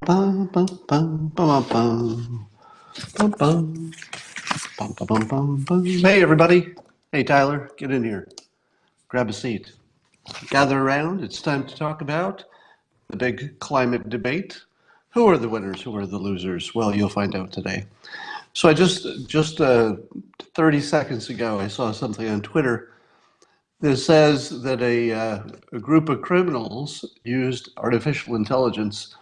Bum, bum, bum, bum, bum, bum, bum, bum, bum, bum, bum, bum. Hey, everybody. Hey, Tyler, get in here. Grab a seat. Gather around. It's time to talk about the big climate debate. Who are the winners? Who are the losers? Well, you'll find out today. So I just 30 seconds ago, I saw something on Twitter that says that a group of criminals used artificial intelligence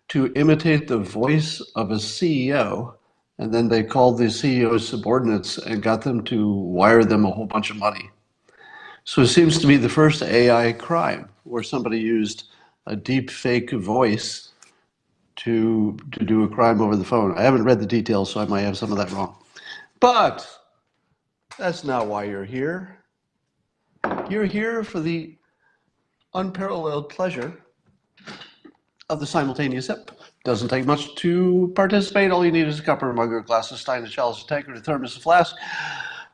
to imitate the voice of a CEO, and then they called the CEO's subordinates and got them to wire them a whole bunch of money. So it seems to be the first AI crime where somebody used a deep fake voice to do a crime over the phone. I haven't read the details, so I might have some of that wrong. But that's not why you're here. You're here for the unparalleled pleasure of the simultaneous sip. Doesn't take much to participate. All you need is a cup or a mug or a glass, a stein, a chalice, a tankard, a thermos, a flask,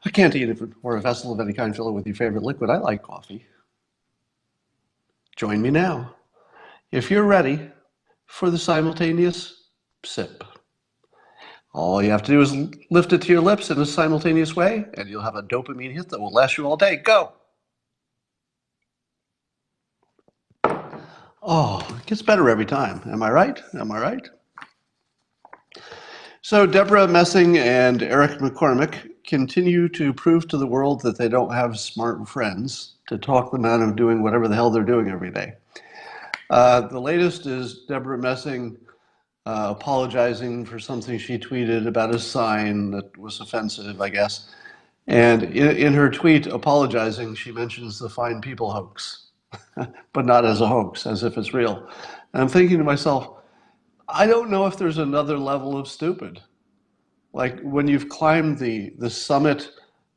a canteen, or a vessel of any kind. Fill it with your favorite liquid. I like coffee. Join me now, if you're ready for the simultaneous sip. All you have to do is lift it to your lips in a simultaneous way, and you'll have a dopamine hit that will last you all day. Go! Oh, it gets better every time. Am I right? Am I right? So Debra Messing and Eric McCormick continue to prove to the world that they don't have smart friends to talk them out of doing whatever the hell they're doing every day. The latest is Debra Messing apologizing for something she tweeted about a sign that was offensive, I guess. And in her tweet apologizing, she mentions the Fine People hoax, but not as a hoax, as if it's real. And I'm thinking to myself, I don't know if there's another level of stupid. Like when you've climbed the summit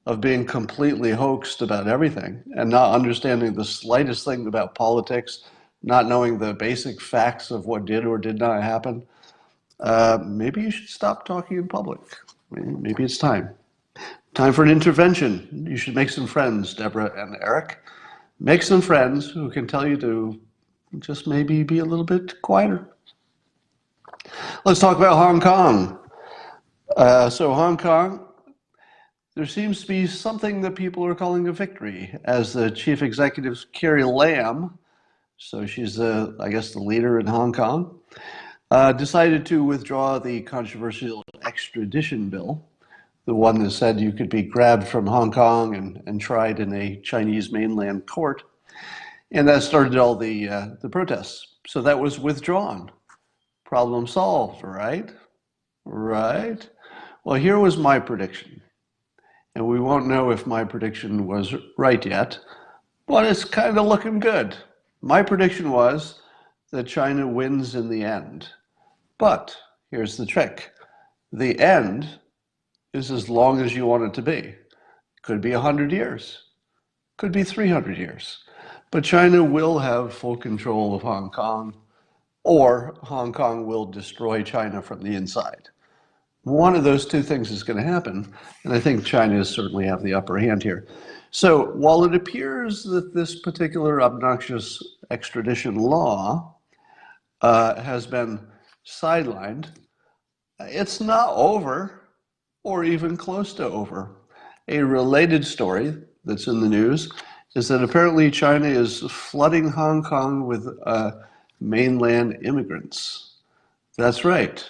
of being completely hoaxed about everything and not understanding the slightest thing about politics, not knowing the basic facts of what did or did not happen, maybe you should stop talking in public. Maybe it's time. Time for an intervention. You should make some friends, Debra and Eric. Make some friends who can tell you to just maybe be a little bit quieter. Let's talk about Hong Kong. So Hong Kong, there seems to be something that people are calling a victory, as the chief executive, Carrie Lam, so she's, I guess, the leader in Hong Kong, decided to withdraw the controversial extradition bill, the one that said you could be grabbed from Hong Kong and tried in a Chinese mainland court. And that started all the protests. So that was withdrawn. Problem solved, right? Right? Well, here was my prediction. And we won't know if my prediction was right yet, but it's kind of looking good. My prediction was that China wins in the end. But here's the trick. The end is as long as you want it to be. Could be 100 years. Could be 300 years. But China will have full control of Hong Kong, or Hong Kong will destroy China from the inside. One of those two things is going to happen, and I think China certainly have the upper hand here. So while it appears that this particular obnoxious extradition law has been sidelined, it's not over, or even close to over. A related story that's in the news is that apparently China is flooding Hong Kong with mainland immigrants. That's right.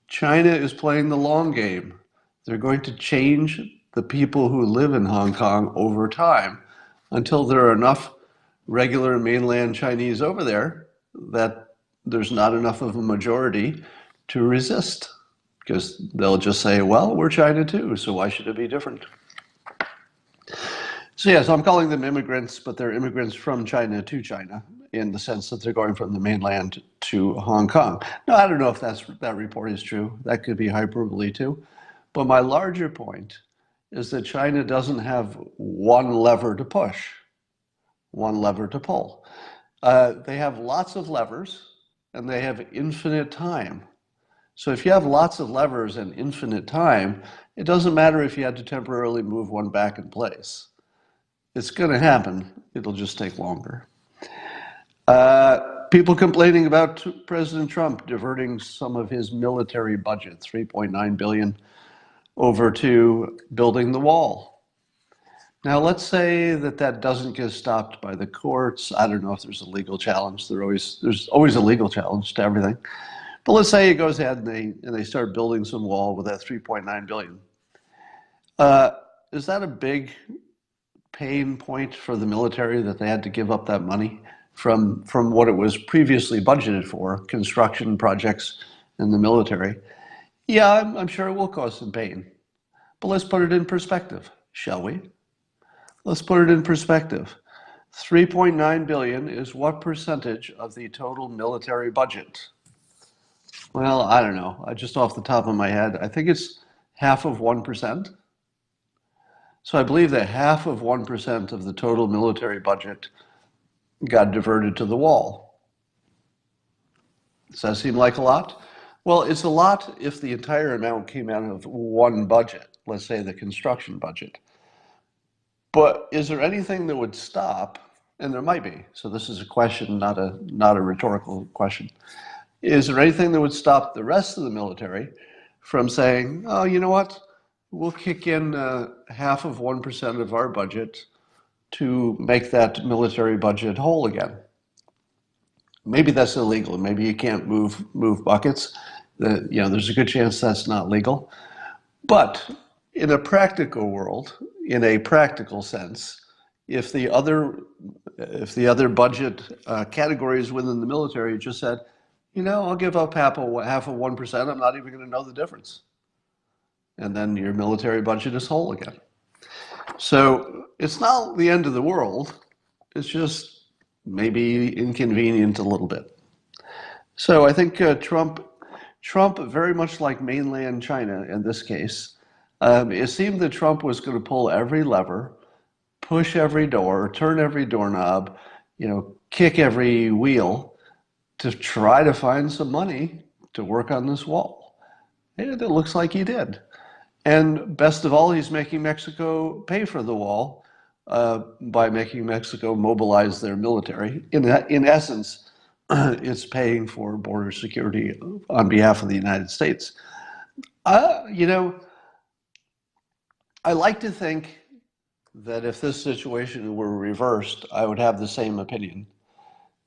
China is playing the long game. They're going to change the people who live in Hong Kong over time until there are enough regular mainland Chinese over there that there's not enough of a majority to resist. Because they'll just say, well, we're China too, so why should it be different? So yes, I'm calling them immigrants, but they're immigrants from China to China in the sense that they're going from the mainland to Hong Kong. Now, I don't know if that report is true. That could be hyperbole too. But my larger point is that China doesn't have one lever to push, one lever to pull. They have lots of levers, and they have infinite time. So if you have lots of levers and infinite time, it doesn't matter if you had to temporarily move one back in place. It's going to happen. It'll just take longer. People complaining about President Trump diverting some of his military budget, 3.9 billion, over to building the wall. Now, let's say that that doesn't get stopped by the courts. I don't know if there's a legal challenge. There's always a legal challenge to everything. But let's say it goes ahead and they start building some wall with that 3.9 billion. Is that a big pain point for the military that they had to give up that money from what it was previously budgeted for, construction projects in the military? Yeah, I'm sure it will cause some pain. But let's put it in perspective, shall we? Let's put it in perspective. 3.9 billion is what percentage of the total military budget? Well, I don't know. Just off the top of my head, I think it's half of 1%. So I believe that half of 1% of the total military budget got diverted to the wall. Does that seem like a lot? Well, it's a lot if the entire amount came out of one budget, let's say the construction budget. But is there anything that would stop? And there might be. So this is a question, not a rhetorical question. Is there anything that would stop the rest of the military from saying, oh, you know what? We'll kick in half of 1% of our budget to make that military budget whole again. Maybe that's illegal. Maybe you can't move buckets. There's a good chance that's not legal. But in a practical world, in a practical sense, if the other budget categories within the military just said, I'll give up half of 1%, I'm not even going to know the difference. And then your military budget is whole again. So it's not the end of the world. It's just maybe inconvenient a little bit. So I think Trump, very much like mainland China in this case, it seemed that Trump was going to pull every lever, push every door, turn every doorknob, kick every wheel to try to find some money to work on this wall. And it looks like he did. And best of all, he's making Mexico pay for the wall by making Mexico mobilize their military. In essence, it's paying for border security on behalf of the United States. I like to think that if this situation were reversed, I would have the same opinion.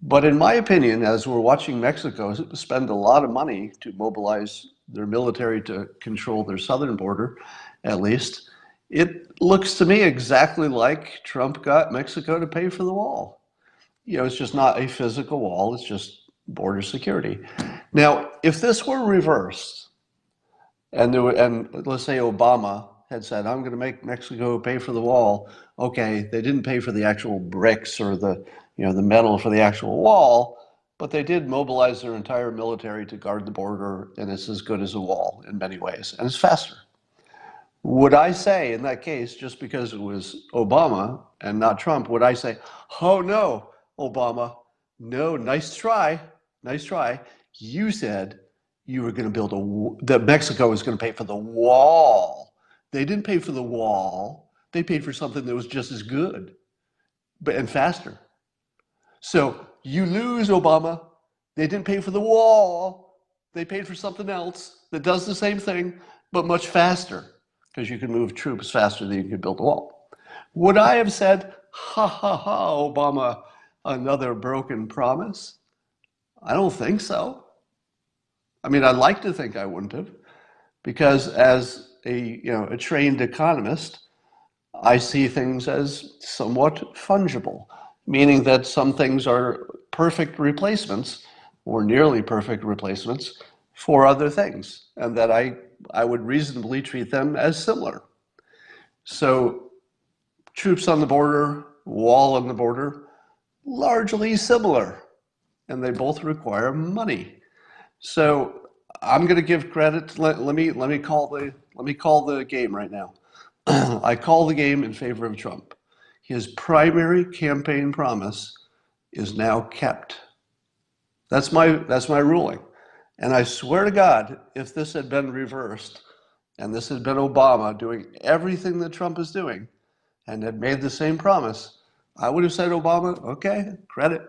But in my opinion, as we're watching Mexico spend a lot of money to mobilize their military to control their southern border, at least, it looks to me exactly like Trump got Mexico to pay for the wall. It's just not a physical wall, it's just border security. Now, if this were reversed, and let's say Obama had said, I'm going to make Mexico pay for the wall. Okay, they didn't pay for the actual bricks or the metal for the actual wall, but they did mobilize their entire military to guard the border, and it's as good as a wall in many ways, and it's faster. Would I say in that case, just because it was Obama and not Trump, would I say, oh no, Obama, no, nice try. You said you were going to build that Mexico was going to pay for the wall. They didn't pay for the wall. They paid for something that was just as good, and faster. So you lose, Obama. They didn't pay for the wall. They paid for something else that does the same thing, but much faster, because you can move troops faster than you can build a wall. Would I have said, ha ha ha, Obama, another broken promise? I don't think so. I mean, I'd like to think I wouldn't have, because as a trained economist, I see things as somewhat fungible, meaning that some things are perfect replacements or nearly perfect replacements for other things, and that I would reasonably treat them as similar. So troops on the border, wall on the border, largely similar, and they both require money. So I'm going to give credit. Let me call the game right now. I call the game in favor of Trump. His primary campaign promise is now kept. That's my ruling. And I swear to God, if this had been reversed, and this had been Obama doing everything that Trump is doing, and had made the same promise, I would have said, Obama, okay, credit.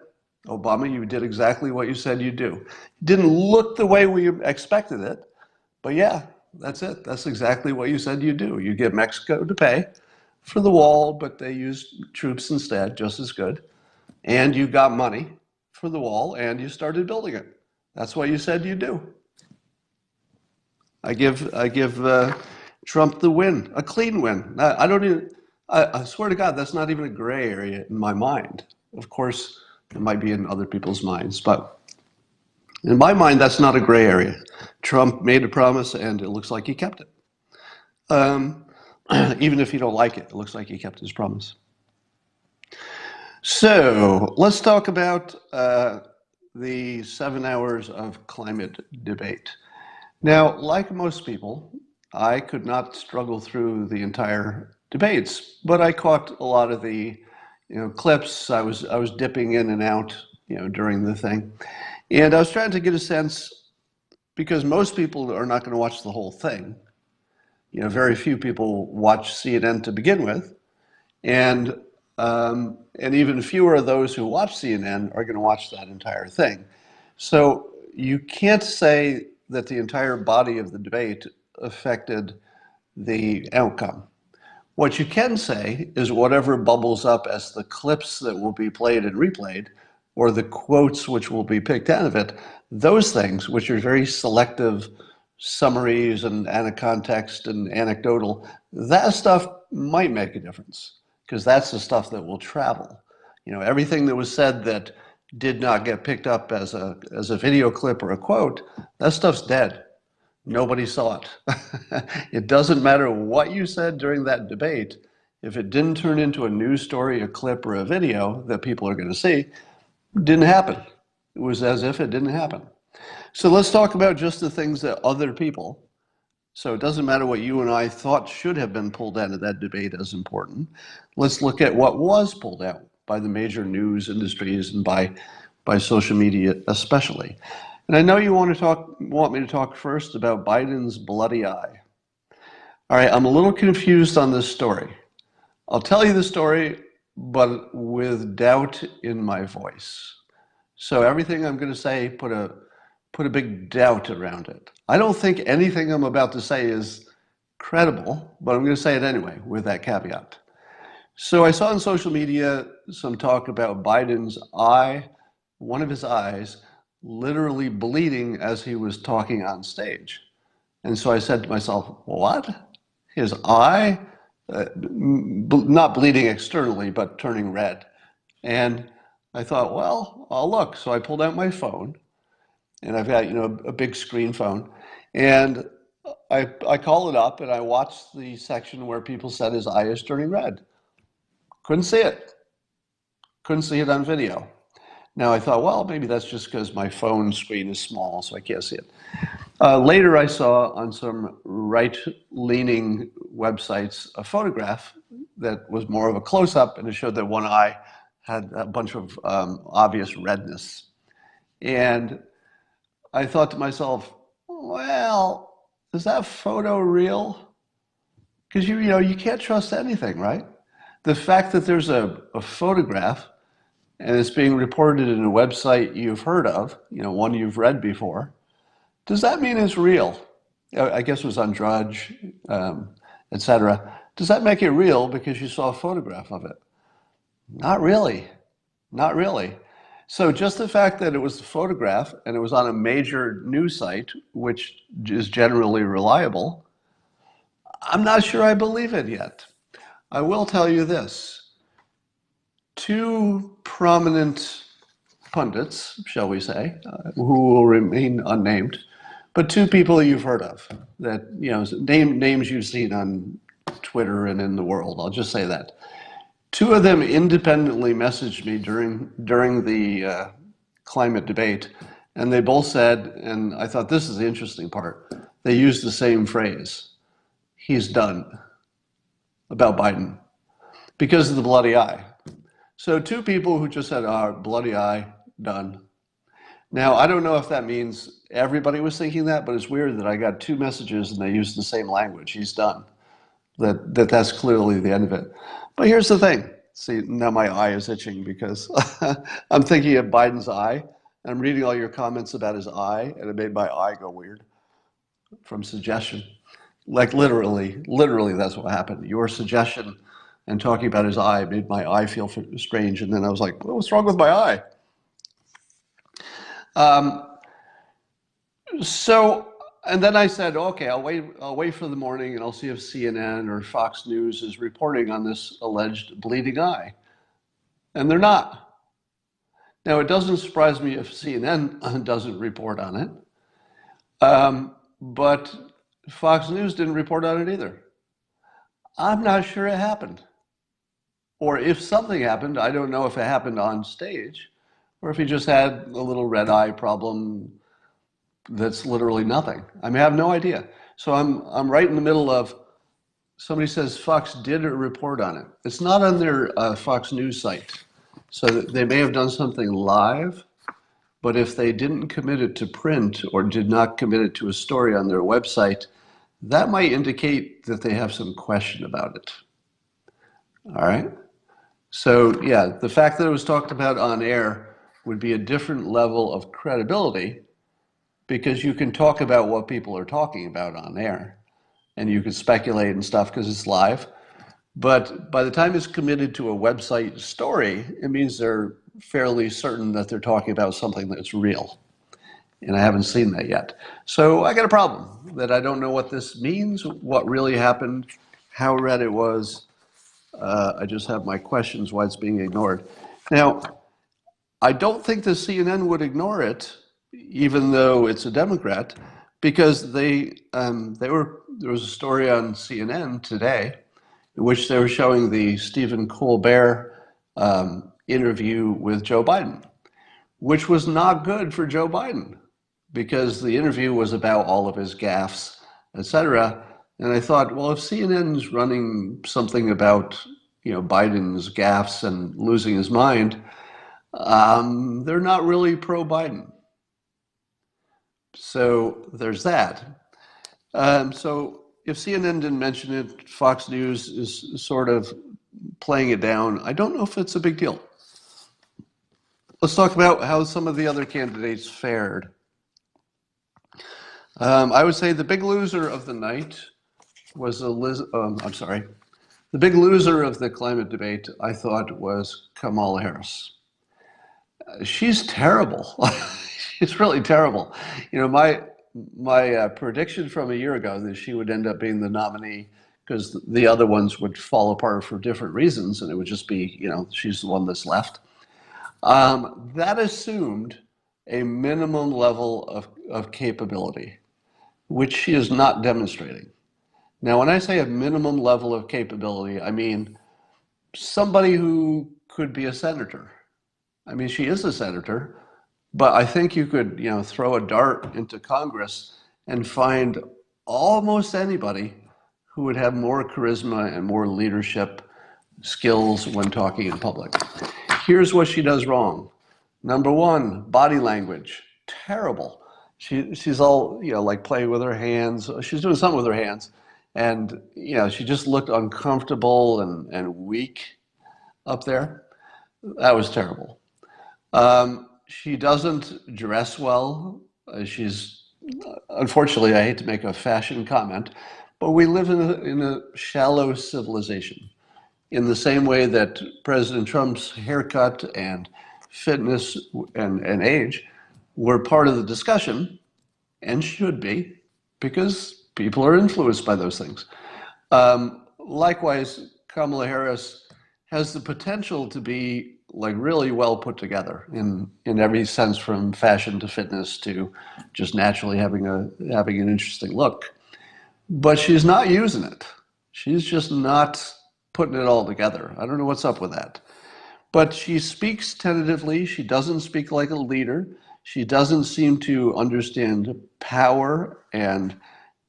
Obama, you did exactly what you said you'd do. It didn't look the way we expected it, but yeah, that's it. That's exactly what you said you'd do. You get Mexico to pay for the wall, but they used troops instead, just as good. And you got money for the wall, and you started building it. That's what you said you'd do. I give Trump the win, a clean win. I don't even. I swear to God, that's not even a gray area in my mind. Of course, it might be in other people's minds, but in my mind, that's not a gray area. Trump made a promise, and it looks like he kept it. Um, Even if you don't like it, it looks like he kept his promise. So let's talk about the 7 hours of climate debate. Now, like most people, I could not struggle through the entire debates, but I caught a lot of the, clips. I was dipping in and out, during the thing, and I was trying to get a sense because most people are not going to watch the whole thing. Very few people watch CNN to begin with, and even fewer of those who watch CNN are going to watch that entire thing. So you can't say that the entire body of the debate affected the outcome. What you can say is whatever bubbles up as the clips that will be played and replayed, or the quotes which will be picked out of it, those things, which are very selective summaries and out of context and anecdotal, that stuff might make a difference because that's the stuff that will travel. Everything that was said that did not get picked up as a video clip or a quote, that stuff's dead. Nobody saw it. It doesn't matter what you said during that debate. If it didn't turn into a news story, a clip, or a video that people are going to see, it didn't happen. It was as if it didn't happen. So let's talk about just the things that other people, so it doesn't matter what you and I thought should have been pulled out of that debate as important. Let's look at what was pulled out by the major news industries and by social media especially. And I know you want me to talk first about Biden's bloody eye. All right, I'm a little confused on this story. I'll tell you the story, but with doubt in my voice. So everything I'm going to say, put a big doubt around it. I don't think anything I'm about to say is credible, but I'm going to say it anyway with that caveat. So I saw on social media some talk about Biden's eye, one of his eyes, literally bleeding as he was talking on stage. And so I said to myself, what? His eye? Not bleeding externally, but turning red. And I thought, well, I'll look. So I pulled out my phone, and I've got, a big screen phone. And I call it up, and I watched the section where people said his eye is turning red. Couldn't see it. Couldn't see it on video. Now I thought, well, maybe that's just because my phone screen is small, so I can't see it. Later I saw on some right-leaning websites a photograph that was more of a close-up, and it showed that one eye had a bunch of obvious redness. And I thought to myself, well, is that photo real? Because you can't trust anything, right? The fact that there's a photograph and it's being reported in a website you've heard of, one you've read before, does that mean it's real? I guess it was on Drudge, etc. Does that make it real because you saw a photograph of it? Not really. Not really. So just the fact that it was a photograph and it was on a major news site, which is generally reliable, I'm not sure I believe it yet. I will tell you this. Two prominent pundits, shall we say, who will remain unnamed, but two people you've heard of that, names you've seen on Twitter and in the world. I'll just say that. Two of them independently messaged me during the climate debate, and they both said, and I thought this is the interesting part, they used the same phrase, he's done, about Biden, because of the bloody eye. So two people who just said, bloody eye, done. Now, I don't know if that means everybody was thinking that, but it's weird that I got two messages and they used the same language, he's done. That's clearly the end of it. But here's the thing. See, now my eye is itching because I'm thinking of Biden's eye. I'm reading all your comments about his eye, and it made my eye go weird from suggestion. Like literally, that's what happened. Your suggestion and talking about his eye made my eye feel strange, and then I was like, "What's wrong with my eye?" Um, so, and then I said, "Okay, I'll wait for the morning, and I'll see if CNN or Fox News is reporting on this alleged bleeding eye," and they're not. Now, it doesn't surprise me if CNN doesn't report on it, but Fox News didn't report on it either. I'm not sure it happened. Or if something happened, I don't know if it happened on stage or if he just had a little red eye problem that's literally nothing. I mean, I have no idea. So I'm right in the middle of somebody says Fox did a report on it. It's not on their Fox News site. So they may have done something live, but if they didn't commit it to print or did not commit it to a story on their website, that might indicate that they have some question about it. All right. So yeah, the fact that it was talked about on air would be a different level of credibility because you can talk about what people are talking about on air and you can speculate and stuff because it's live. But by the time it's committed to a website story, it means they're fairly certain that they're talking about something that's real. And I haven't seen that yet. So I got a problem that I don't know what this means, what really happened, how red it was. I just have my questions why it's being ignored. Now, I don't think the CNN would ignore it, even though it's a Democrat, because there was a story on CNN today in which they were showing the Stephen Colbert interview with Joe Biden, which was not good for Joe Biden because the interview was about all of his gaffes, etc. And I thought, well, if CNN's running something about Biden's gaffes and losing his mind, they're not really pro-Biden. So there's that. So if CNN didn't mention it, Fox News is sort of playing it down. I don't know if it's a big deal. Let's talk about how some of the other candidates fared. I would say the big loser of the night was the big loser of the climate debate, I thought, was Kamala Harris. She's terrible. She's really terrible. My prediction from a year ago that she would end up being the nominee because the other ones would fall apart for different reasons, and it would just be, she's the one that's left. That assumed a minimum level of capability, which she is not demonstrating. Now, when I say a minimum level of capability, I mean somebody who could be a senator. I mean, she is a senator, but I think you could, throw a dart into Congress and find almost anybody who would have more charisma and more leadership skills when talking in public. Here's what she does wrong. Number one, body language, terrible. She's all, like playing with her hands. She's doing something with her hands. And, she just looked uncomfortable and weak up there. That was terrible. She doesn't dress well. Unfortunately, I hate to make a fashion comment, but we live in a shallow civilization. In the same way that President Trump's haircut and fitness and age were part of the discussion, and should be, because people are influenced by those things. Likewise, Kamala Harris has the potential to be like really well put together in every sense, from fashion to fitness to just naturally having an interesting look. But she's not using it. She's just not putting it all together. I don't know what's up with that. But she speaks tentatively. She doesn't speak like a leader. She doesn't seem to understand power and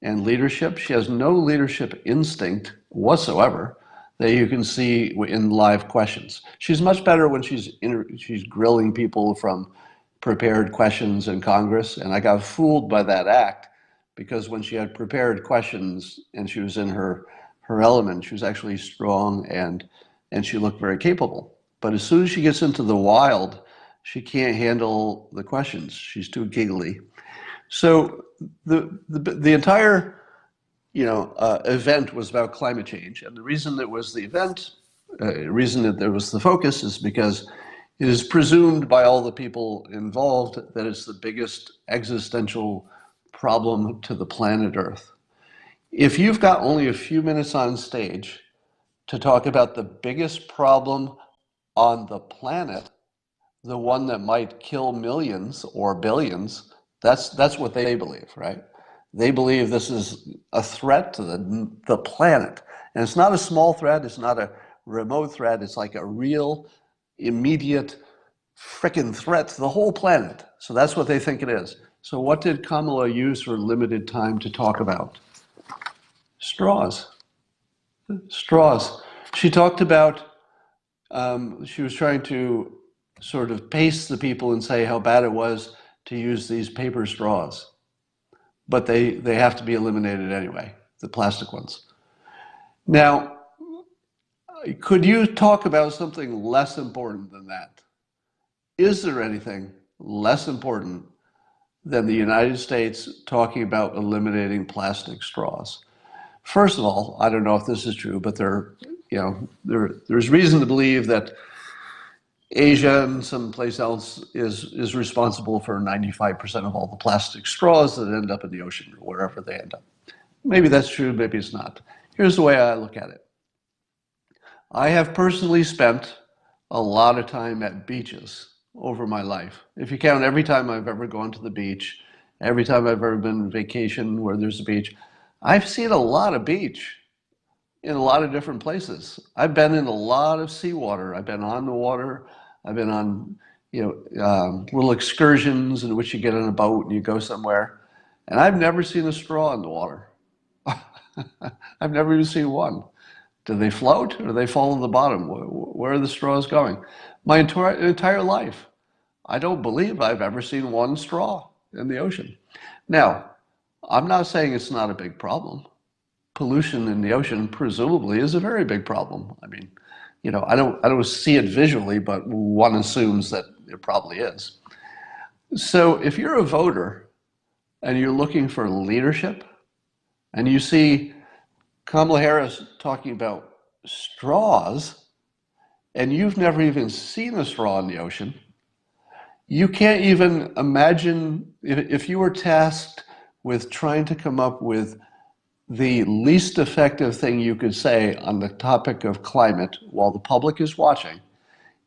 leadership. She has no leadership instinct whatsoever that you can see in live questions. She's much better when she's grilling people from prepared questions in Congress, and I got fooled by that act because when she had prepared questions and she was in her element, she was actually strong and and she looked very capable. But as soon as she gets into the wild, she can't handle the questions. She's too giggly. So the entire event was about climate change, and the reason it was the event, reason that there was the focus, is because it is presumed by all the people involved that it's the biggest existential problem to the planet Earth. If you've got only a few minutes on stage to talk about the biggest problem on the planet, the one that might kill millions or billions, that's what they believe, right? They believe this is a threat to the planet. And it's not a small threat, it's not a remote threat, it's like a real, immediate, frickin' threat to the whole planet. So that's what they think it is. So what did Kamala use her limited time to talk about? Straws. Straws. She talked about, she was trying to sort of pace the people and say how bad it was to use these paper straws. But they have to be eliminated anyway, the plastic ones. Now, could you talk about something less important than that? Is there anything less important than the United States talking about eliminating plastic straws? First of all, I don't know if this is true, but there's reason to believe that Asia and someplace else is responsible for 95% of all the plastic straws that end up in the ocean or wherever they end up. Maybe that's true, maybe it's not. Here's the way I look at it. I have personally spent a lot of time at beaches over my life. If you count every time I've ever gone to the beach, every time I've ever been on vacation where there's a beach, I've seen a lot of beach in a lot of different places. I've been in a lot of seawater. I've been on the water. I've been on little excursions in which you get on a boat and you go somewhere. And I've never seen a straw in the water. I've never even seen one. Do they float or do they fall to the bottom? Where are the straws going? My entire life, I don't believe I've ever seen one straw in the ocean. Now, I'm not saying it's not a big problem. Pollution in the ocean presumably is a very big problem. I mean, I don't see it visually, but one assumes that it probably is. So if you're a voter and you're looking for leadership and you see Kamala Harris talking about straws and you've never even seen a straw in the ocean, you can't even imagine if you were tasked with trying to come up with the least effective thing you could say on the topic of climate while the public is watching.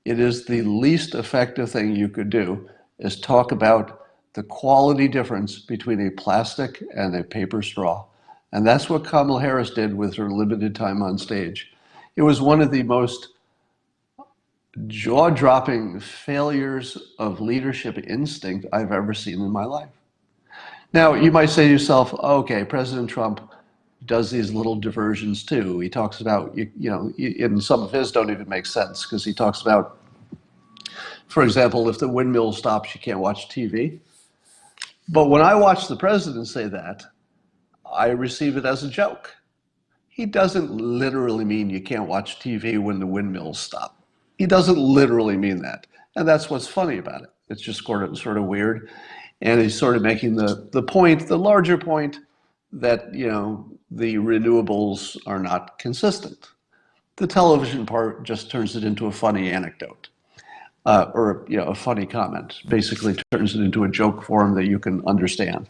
It is the least effective thing you could do is talk about the quality difference between a plastic and a paper straw. And that's what Kamala Harris did with her limited time on stage. It was one of the most jaw-dropping failures of leadership instinct I've ever seen in my life. Now, you might say to yourself, okay, President Trump does these little diversions too. He talks about, and some of his don't even make sense because he talks about, for example, if the windmill stops, you can't watch TV. But when I watch the president say that, I receive it as a joke. He doesn't literally mean you can't watch TV when the windmills stop. He doesn't literally mean that. And that's what's funny about it. It's just sort of weird. And he's sort of making the point, the larger point, that the renewables are not consistent. The television part just turns it into a funny anecdote, or a funny comment. Basically, turns it into a joke form that you can understand.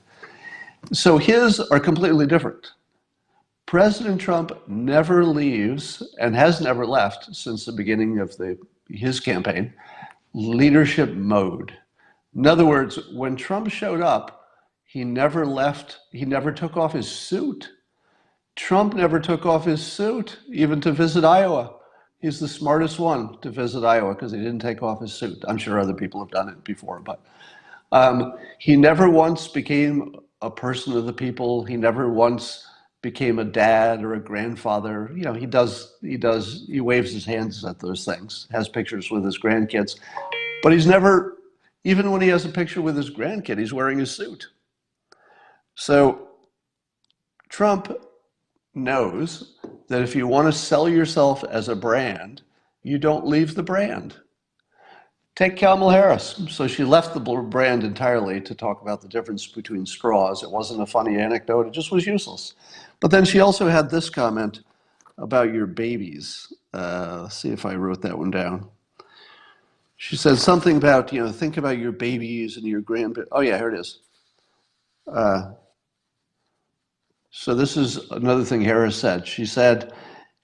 So his are completely different. President Trump never leaves and has never left since the beginning of his campaign leadership mode. In other words, when Trump showed up, he never left, he never took off his suit. Trump never took off his suit, even to visit Iowa. He's the smartest one to visit Iowa because he didn't take off his suit. I'm sure other people have done it before, but he never once became a person of the people. He never once became a dad or a grandfather. He waves his hands at those things, has pictures with his grandkids, but he's never, even when he has a picture with his grandkid, he's wearing a suit. So Trump knows that if you want to sell yourself as a brand, you don't leave the brand. Take Kamala Harris. So she left the brand entirely to talk about the difference between straws. It wasn't a funny anecdote, it just was useless. But then she also had this comment about your babies. Let's see if I wrote that one down. She said something about, think about your babies and your grandbabies. Oh, yeah, here it is. So this is another thing Harris said. She said,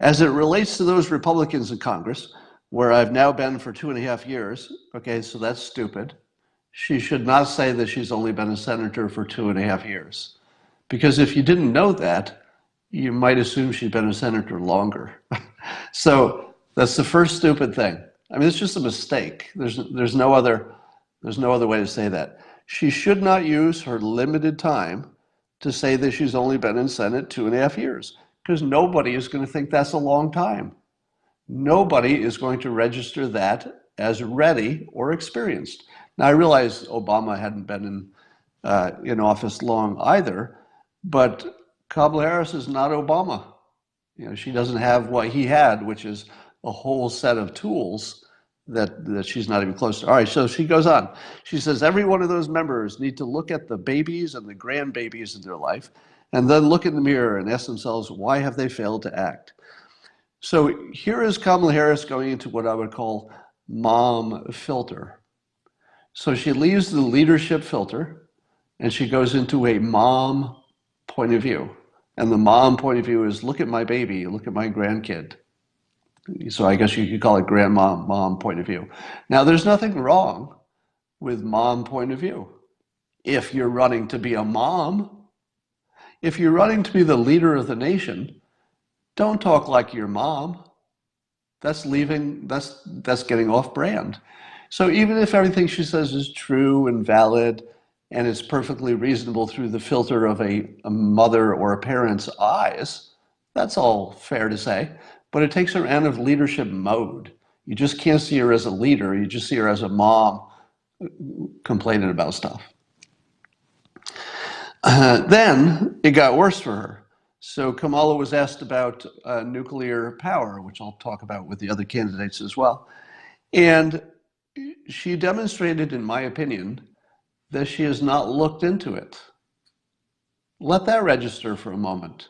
as it relates to those Republicans in Congress, where I've now been for 2.5 years, okay, so that's stupid. She should not say that she's only been a senator for 2.5 years. Because if you didn't know that, you might assume she'd been a senator longer. So that's the first stupid thing. I mean, it's just a mistake. There's no other way to say that. She should not use her limited time to say that she's only been in Senate 2.5 years, because nobody is going to think that's a long time. Nobody is going to register that as ready or experienced. Now, I realize Obama hadn't been in office long either, but Kamala Harris is not Obama. She doesn't have what he had, which is a whole set of tools that she's not even close to. All right, so she goes on. She says, every one of those members need to look at the babies and the grandbabies in their life, and then look in the mirror and ask themselves, why have they failed to act? So here is Kamala Harris going into what I would call mom filter. So she leaves the leadership filter, and she goes into a mom point of view. And the mom point of view is, look at my baby, look at my grandkid. So I guess you could call it grandmom, mom point of view. Now, there's nothing wrong with mom point of view. If you're running to be a mom, if you're running to be the leader of the nation, don't talk like your mom. That's getting off brand. So even if everything she says is true and valid, and it's perfectly reasonable through the filter of a mother or a parent's eyes, that's all fair to say, but it takes her out of leadership mode. You just can't see her as a leader, you just see her as a mom complaining about stuff. Then it got worse for her. So Kamala was asked about nuclear power, which I'll talk about with the other candidates as well. And she demonstrated, in my opinion, that she has not looked into it. Let that register for a moment.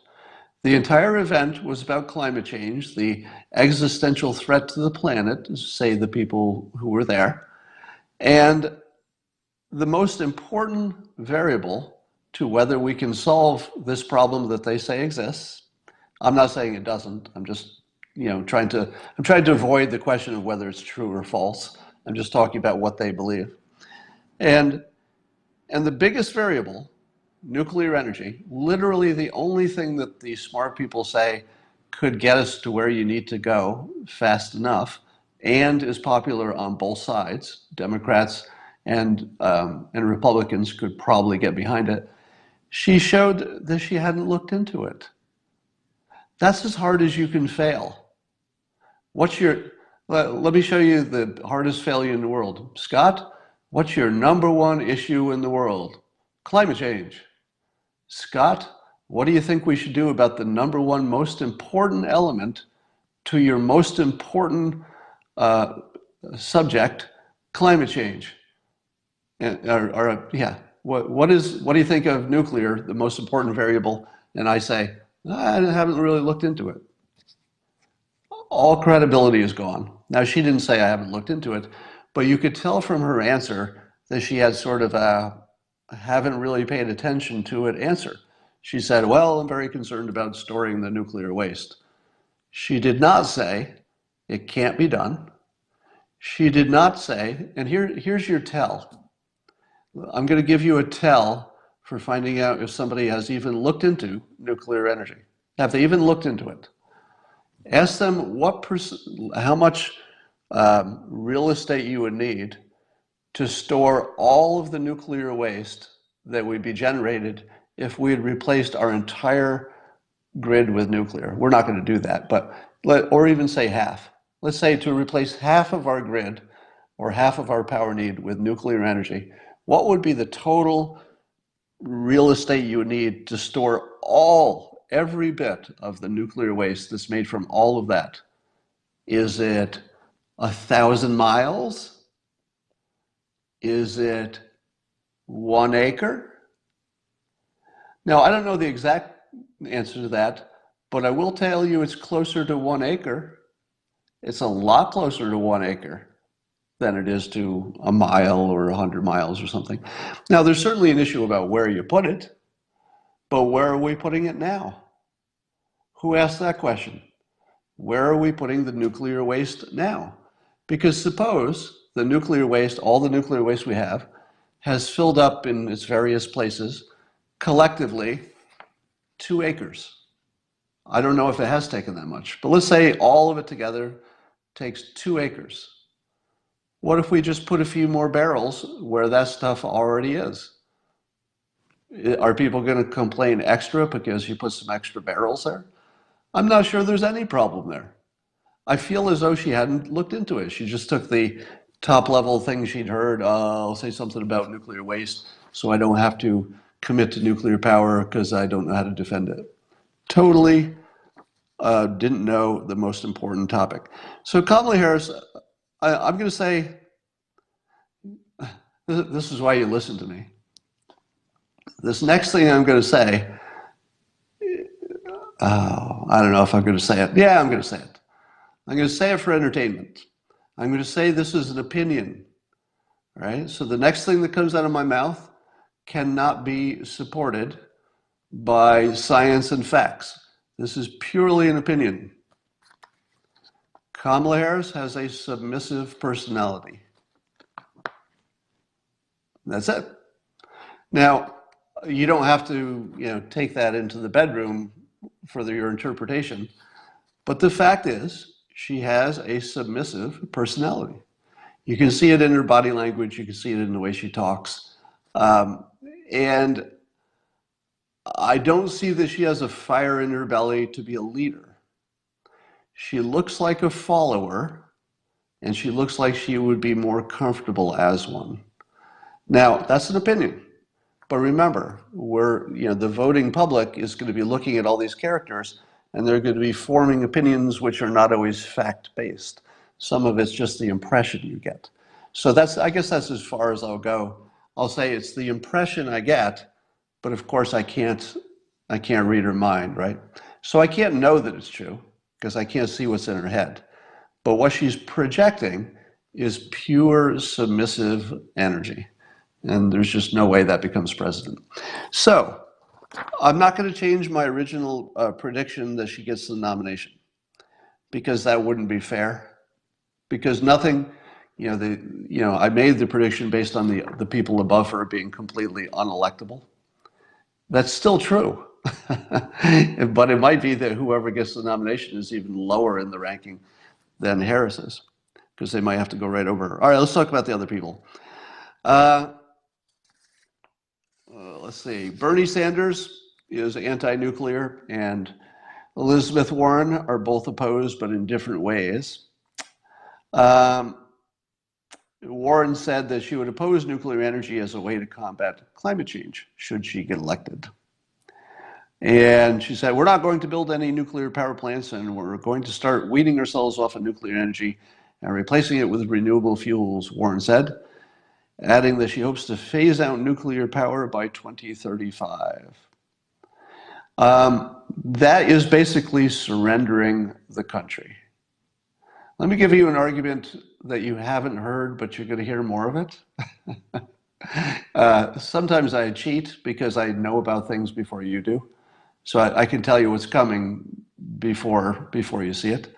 The entire event was about climate change, the existential threat to the planet, say the people who were there. And the most important variable to whether we can solve this problem that they say exists, I'm not saying it doesn't, I'm just trying to avoid the question of whether it's true or false. I'm just talking about what they believe. And the biggest variable, nuclear energy, literally the only thing that the smart people say could get us to where you need to go fast enough, and is popular on both sides, Democrats and Republicans could probably get behind it. She showed that she hadn't looked into it. That's as hard as you can fail. Let me show you the hardest failure in the world. Scott, what's your number one issue in the world? Climate change. Scott, what do you think we should do about the number one most important element to your most important subject, climate change? What do you think of nuclear, the most important variable? And I say, I haven't really looked into it. All credibility is gone. Now, she didn't say I haven't looked into it, but you could tell from her answer that she had sort of a haven't really paid attention to it answer. She said, well, I'm very concerned about storing the nuclear waste. She did not say it can't be done. She did not say, and here's your tell. I'm going to give you a tell for finding out if somebody has even looked into nuclear energy. Have they even looked into it? Ask them how much real estate you would need to store all of the nuclear waste that would be generated if we had replaced our entire grid with nuclear. We're not going to do that, but or even say half. Let's say to replace half of our grid or half of our power need with nuclear energy, what would be the total real estate you would need to store every bit of the nuclear waste that's made from all of that? Is it 1,000 miles? Is it 1 acre? Now, I don't know the exact answer to that, but I will tell you it's closer to 1 acre. It's a lot closer to 1 acre than it is to a mile or 100 miles or something. Now, there's certainly an issue about where you put it, but where are we putting it now? Who asked that question? Where are we putting the nuclear waste now? Because suppose the nuclear waste, all the nuclear waste we have, has filled up in its various places, collectively 2 acres. I don't know if it has taken that much, but let's say all of it together takes 2 acres. What if we just put a few more barrels where that stuff already is? Are people going to complain extra because you put some extra barrels there? I'm not sure there's any problem there. I feel as though she hadn't looked into it. She just took the top level things she'd heard. I'll say something about nuclear waste so I don't have to commit to nuclear power because I don't know how to defend it. Totally didn't know the most important topic. So Kamala Harris, I'm going to say, this is why you listen to me. This next thing I'm going to say, I don't know if I'm going to say it. Yeah, I'm going to say it. I'm going to say it for entertainment. I'm going to say this is an opinion, right? So the next thing that comes out of my mouth cannot be supported by science and facts. This is purely an opinion. Kamala Harris has a submissive personality. That's it. Now, you don't have to, take that into the bedroom for your interpretation, but the fact is, she has a submissive personality. You can see it in her body language. You can see it in the way she talks. And I don't see that she has a fire in her belly to be a leader. She looks like a follower, and she looks like she would be more comfortable as one. Now, that's an opinion. But remember, the voting public is going to be looking at all these characters, and they're going to be forming opinions which are not always fact-based. Some of it's just the impression you get. So I guess that's as far as I'll go. I'll say it's the impression I get, but of course I can't read her mind, right? So I can't know that it's true because I can't see what's in her head. But what she's projecting is pure submissive energy. And there's just no way that becomes president. So I'm not going to change my original prediction that she gets the nomination because that wouldn't be fair. Because nothing, I made the prediction based on the people above her being completely unelectable. That's still true. But it might be that whoever gets the nomination is even lower in the ranking than Harris is, because they might have to go right over her. All right, let's talk about the other people. Let's see. Bernie Sanders is anti-nuclear, and Elizabeth Warren are both opposed, but in different ways. Warren said that she would oppose nuclear energy as a way to combat climate change, should she get elected. And she said, we're not going to build any nuclear power plants, and we're going to start weaning ourselves off of nuclear energy and replacing it with renewable fuels, Warren said, adding that she hopes to phase out nuclear power by 2035. That is basically surrendering the country. Let me give you an argument that you haven't heard, but you're going to hear more of it. Sometimes I cheat because I know about things before you do. So I can tell you what's coming before you see it.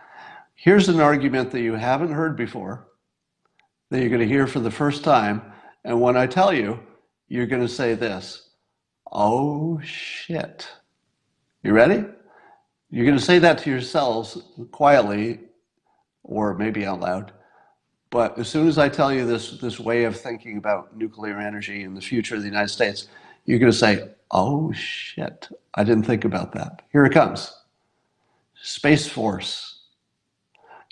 Here's an argument that you haven't heard before, that you're going to hear for the first time. And when I tell you, you're going to say this: oh shit. You ready? You're going to say that to yourselves quietly, or maybe out loud. But as soon as I tell you this way of thinking about nuclear energy and the future of the United States, you're going to say, oh shit, I didn't think about that. Here it comes. Space Force.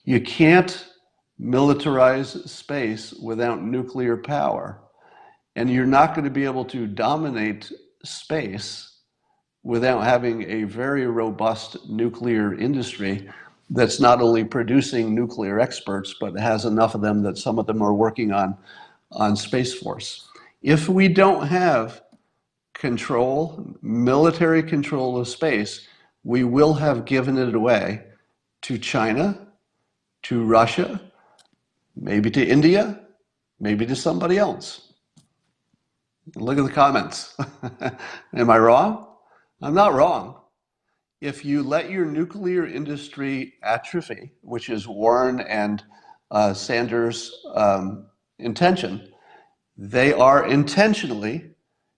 You can't militarize space without nuclear power. And you're not going to be able to dominate space without having a very robust nuclear industry that's not only producing nuclear experts, but has enough of them that some of them are working on Space Force. If we don't have control, military control of space, we will have given it away to China, to Russia, maybe to India, maybe to somebody else. Look at the comments. Am I wrong? I'm not wrong. If you let your nuclear industry atrophy, which is Warren and Sanders' intention, they are intentionally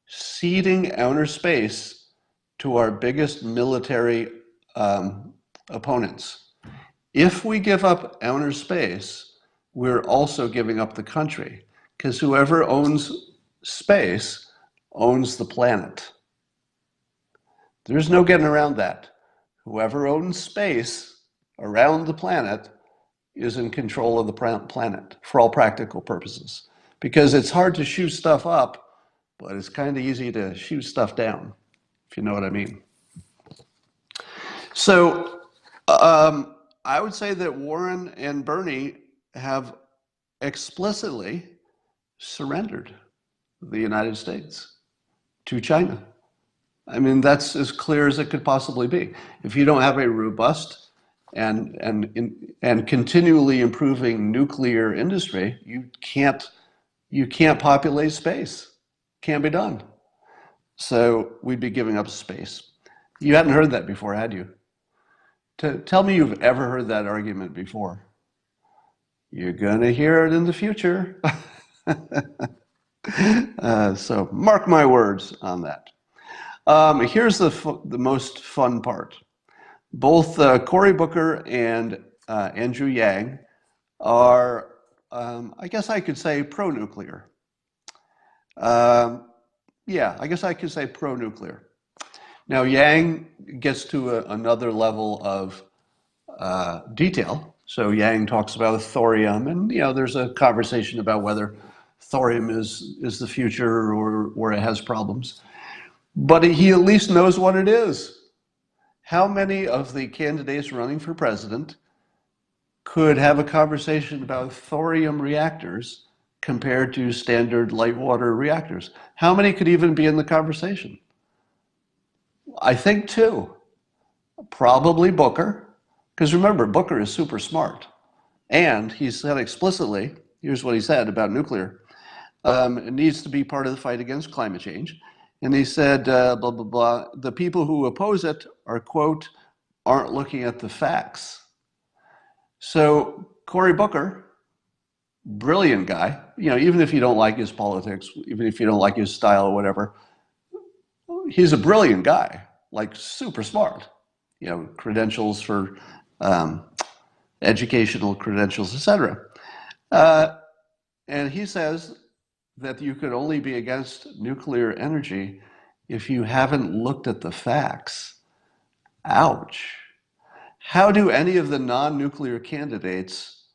ceding outer space to our biggest military opponents. If we give up outer space, we're also giving up the country, because whoever owns space owns the planet. There's no getting around that. Whoever owns space around the planet is in control of the planet for all practical purposes. Because it's hard to shoot stuff up, but it's kind of easy to shoot stuff down, if you know what I mean. So I would say that Warren and Bernie have explicitly surrendered the United States to China. I mean, that's as clear as it could possibly be. If you don't have a robust and continually improving nuclear industry, you can't populate space. Can't be done. So we'd be giving up space. You hadn't heard that before, had you? Tell me you've ever heard that argument before. You're gonna hear it in the future. So mark my words on that. Here's the most fun part. Both Cory Booker and Andrew Yang are, I guess I could say, pro-nuclear. Yeah, I guess I could say pro-nuclear. Now, Yang gets to another level of detail. So Yang talks about thorium, and there's a conversation about whether thorium is the future or it has problems. But he at least knows what it is. How many of the candidates running for president could have a conversation about thorium reactors compared to standard light water reactors? How many could even be in the conversation? I think two. Probably Booker, because remember, Booker is super smart. And he said explicitly, here's what he said about nuclear, it needs to be part of the fight against climate change. And he said, blah, blah, blah, the people who oppose it are, quote, aren't looking at the facts. So Cory Booker, brilliant guy, even if you don't like his politics, even if you don't like his style or whatever, he's a brilliant guy, like super smart, credentials for educational credentials, etc. And he says that you could only be against nuclear energy if you haven't looked at the facts. Ouch. How do any of the non-nuclear candidates,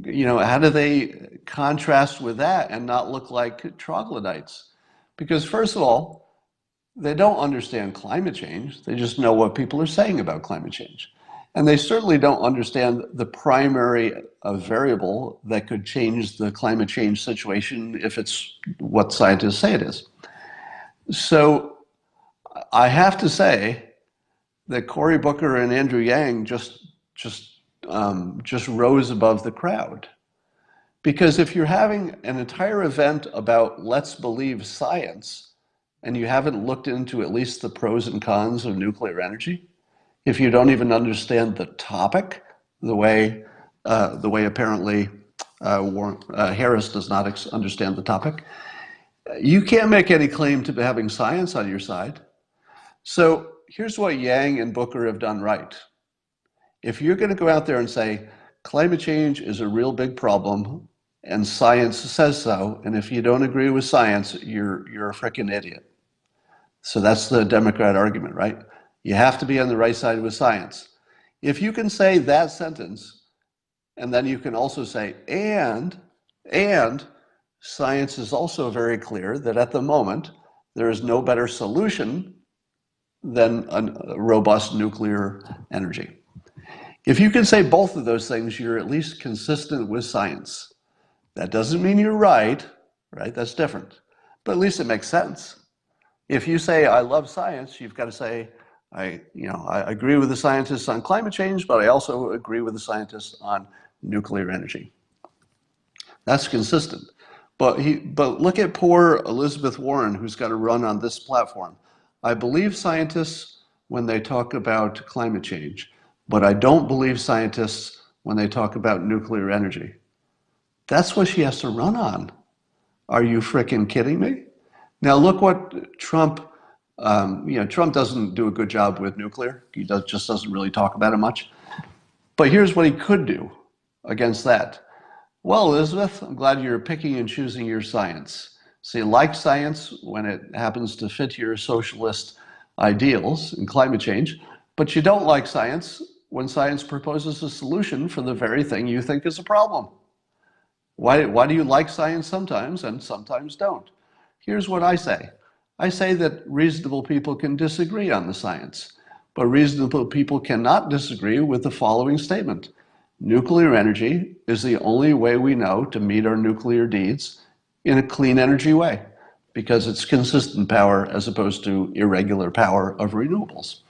how do they contrast with that and not look like troglodytes? Because first of all, they don't understand climate change. They just know what people are saying about climate change. And they certainly don't understand the primary variable that could change the climate change situation if it's what scientists say it is. So I have to say that Cory Booker and Andrew Yang just rose above the crowd. Because if you're having an entire event about let's believe science, and you haven't looked into at least the pros and cons of nuclear energy, if you don't even understand the topic, the way apparently Harris does not understand the topic, you can't make any claim to having science on your side. So here's what Yang and Booker have done right. If you're going to go out there and say, climate change is a real big problem, and science says so, and if you don't agree with science, you're a freaking idiot. So that's the Democrat argument, right? You have to be on the right side with science. If you can say that sentence, and then you can also say, and science is also very clear that at the moment, there is no better solution than a robust nuclear energy. If you can say both of those things, you're at least consistent with science. That doesn't mean you're right? That's different. But at least it makes sense. If you say, I love science, you've got to say, I agree with the scientists on climate change, but I also agree with the scientists on nuclear energy. That's consistent. But look at poor Elizabeth Warren, who's got to run on this platform. I believe scientists when they talk about climate change, but I don't believe scientists when they talk about nuclear energy. That's what she has to run on. Are you fricking kidding me? Now look what Trump, Trump doesn't do a good job with nuclear. He just doesn't really talk about it much. But here's what he could do against that. Well, Elizabeth, I'm glad you're picking and choosing your science. So you like science when it happens to fit your socialist ideals in climate change, but you don't like science when science proposes a solution for the very thing you think is a problem. Why do you like science sometimes and sometimes don't? Here's what I say. I say that reasonable people can disagree on the science, but reasonable people cannot disagree with the following statement. Nuclear energy is the only way we know to meet our nuclear needs in a clean energy way, because it's consistent power as opposed to irregular power of renewables.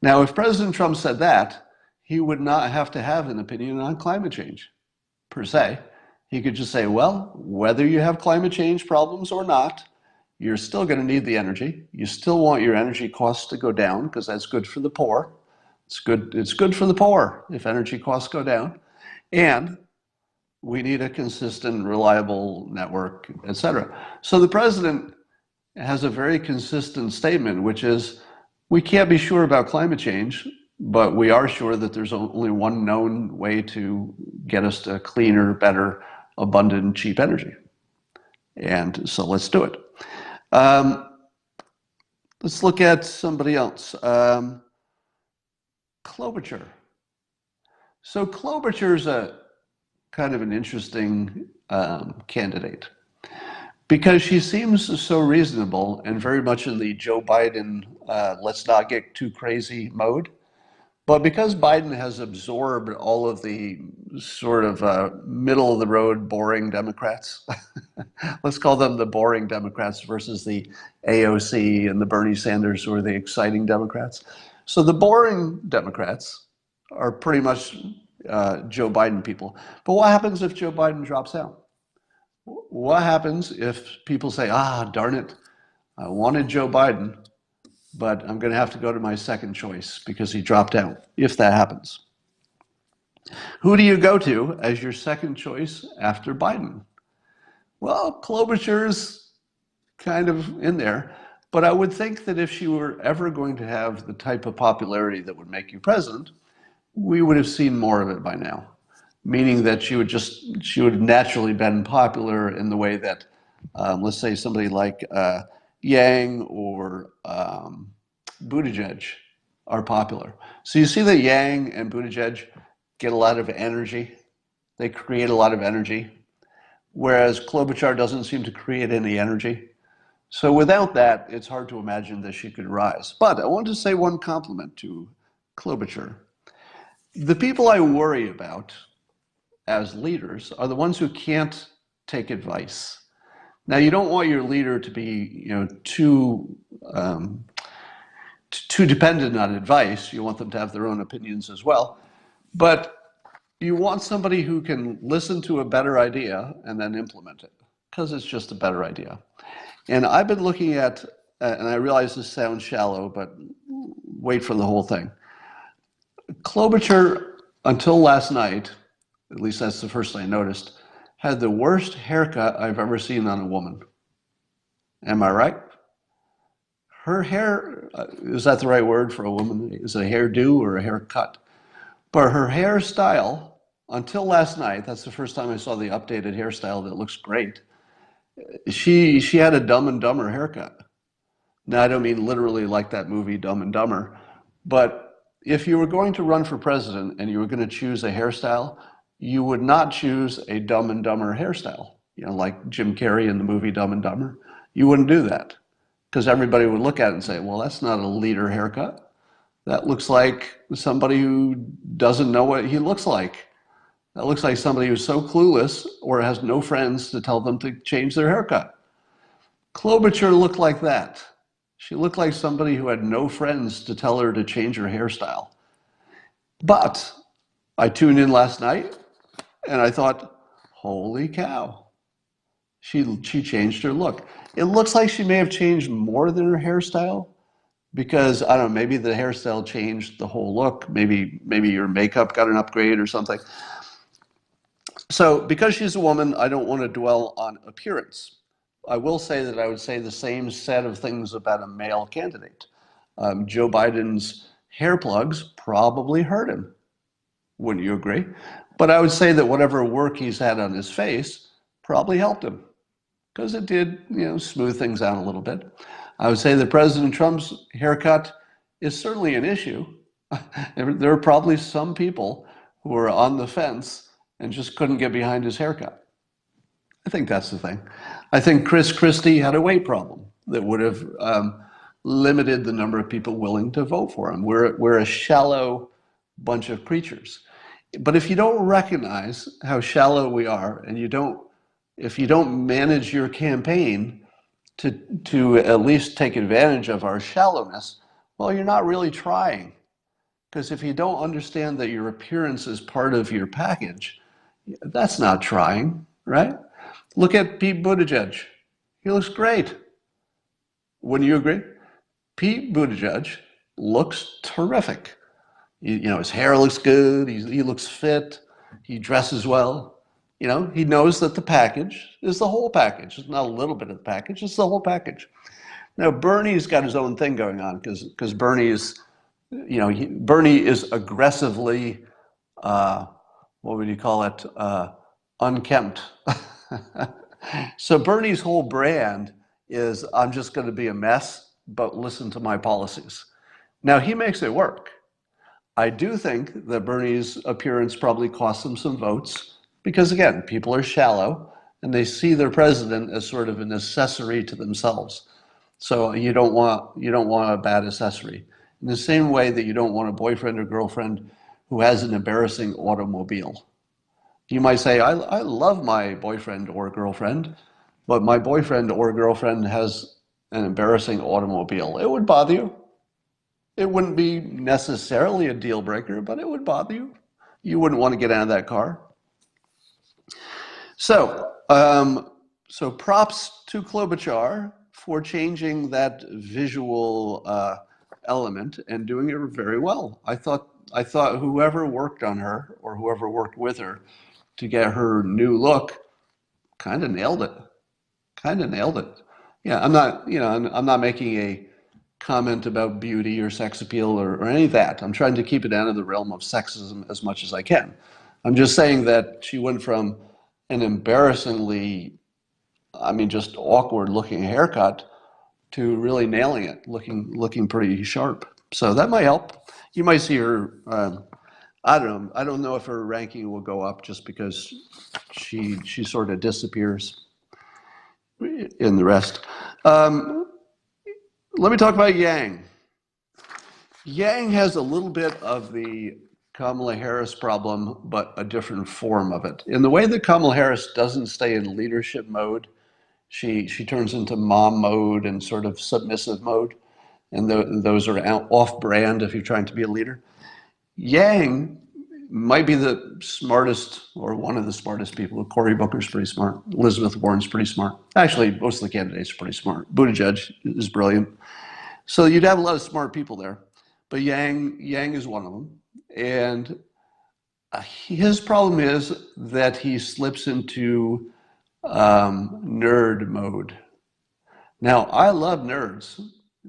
Now, if President Trump said that, he would not have to have an opinion on climate change, per se. He could just say, well, whether you have climate change problems or not, you're still going to need the energy. You still want your energy costs to go down because that's good for the poor. It's good for the poor if energy costs go down. And we need a consistent, reliable network, et cetera. So the president has a very consistent statement, which is, we can't be sure about climate change, but we are sure that there's only one known way to get us to cleaner, better, abundant, cheap energy. And so let's do it. Let's look at somebody else. Klobuchar. So Klobuchar is a kind of an interesting candidate because she seems so reasonable and very much in the Joe Biden, let's not get too crazy mode. But because Biden has absorbed all of the sort of middle of the road boring Democrats, let's call them the boring Democrats versus the AOC and the Bernie Sanders who are the exciting Democrats. So the boring Democrats are pretty much Joe Biden people. But what happens if Joe Biden drops out? What happens if people say, darn it, I wanted Joe Biden, but I'm going to have to go to my second choice because he dropped out, if that happens. Who do you go to as your second choice after Biden? Well, Klobuchar's kind of in there, but I would think that if she were ever going to have the type of popularity that would make you president, we would have seen more of it by now. Meaning that she would have naturally been popular in the way that, let's say somebody like Yang or Buttigieg are popular. So you see that Yang and Buttigieg get a lot of energy. They create a lot of energy, whereas Klobuchar doesn't seem to create any energy. So without that, it's hard to imagine that she could rise. But I want to say one compliment to Klobuchar. The people I worry about as leaders are the ones who can't take advice. Now, you don't want your leader to be, too dependent on advice. You want them to have their own opinions as well. But you want somebody who can listen to a better idea and then implement it, because it's just a better idea. And I've been looking at, and I realize this sounds shallow, but wait for the whole thing. Klobuchar, until last night, at least that's the first I noticed, had the worst haircut I've ever seen on a woman. Am I right? Her hair, is that the right word for a woman? Is it a hairdo or a haircut? But her hairstyle, until last night, that's the first time I saw the updated hairstyle that looks great. She had a Dumb and Dumber haircut. Now, I don't mean literally like that movie Dumb and Dumber, but if you were going to run for president and you were going to choose a hairstyle, you would not choose a Dumb and Dumber hairstyle, like Jim Carrey in the movie Dumb and Dumber. You wouldn't do that because everybody would look at it and say, well, that's not a leader haircut. That looks like somebody who doesn't know what he looks like. That looks like somebody who's so clueless or has no friends to tell them to change their haircut. Klobuchar looked like that. She looked like somebody who had no friends to tell her to change her hairstyle. But I tuned in last night and I thought, holy cow, she changed her look. It looks like she may have changed more than her hairstyle because I don't know, maybe the hairstyle changed the whole look. Maybe your makeup got an upgrade or something. So because she's a woman, I don't want to dwell on appearance. I will say that I would say the same set of things about a male candidate. Joe Biden's hair plugs probably hurt him. Wouldn't you agree? But I would say that whatever work he's had on his face probably helped him because it did, smooth things out a little bit. I would say that President Trump's haircut is certainly an issue. There are probably some people who are on the fence and just couldn't get behind his haircut. I think that's the thing. I think Chris Christie had a weight problem that would have limited the number of people willing to vote for him. We're a shallow bunch of creatures. But if you don't recognize how shallow we are, and if you don't manage your campaign to at least take advantage of our shallowness, well, you're not really trying. Because if you don't understand that your appearance is part of your package, that's not trying, right? Look at Pete Buttigieg. He looks great. Wouldn't you agree? Pete Buttigieg looks terrific. His hair looks good. He looks fit. He dresses well. He knows that the package is the whole package. It's not a little bit of the package. It's the whole package. Now, Bernie's got his own thing going on because Bernie is aggressively, what would you call it, unkempt. So Bernie's whole brand is, I'm just going to be a mess, but listen to my policies. Now, he makes it work. I do think that Bernie's appearance probably cost him some votes because, again, people are shallow and they see their president as sort of an accessory to themselves. So you don't want a bad accessory. In the same way that you don't want a boyfriend or girlfriend who has an embarrassing automobile. You might say, I love my boyfriend or girlfriend, but my boyfriend or girlfriend has an embarrassing automobile. It would bother you. It wouldn't be necessarily a deal breaker, but it would bother you. You wouldn't want to get out of that car. So props to Klobuchar for changing that visual element and doing it very well. I thought whoever worked on her or whoever worked with her to get her new look kind of nailed it. Yeah, I'm not making a comment about beauty or sex appeal or any of that. I'm trying to keep it out of the realm of sexism as much as I can. I'm just saying that she went from an embarrassingly, just awkward looking haircut to really nailing it, looking pretty sharp. So that might help. You might see her, I don't know. I don't know if her ranking will go up just because she sort of disappears in the rest. Let me talk about Yang. Yang has a little bit of the Kamala Harris problem, but a different form of it. In the way that Kamala Harris doesn't stay in leadership mode, she turns into mom mode and sort of submissive mode, and those are off-brand if you're trying to be a leader. Yang might be the smartest or one of the smartest people. Cory Booker's pretty smart. Elizabeth Warren's pretty smart. Actually, most of the candidates are pretty smart. Buttigieg is brilliant. So you'd have a lot of smart people there. But Yang is one of them. And his problem is that he slips into nerd mode. Now, I love nerds.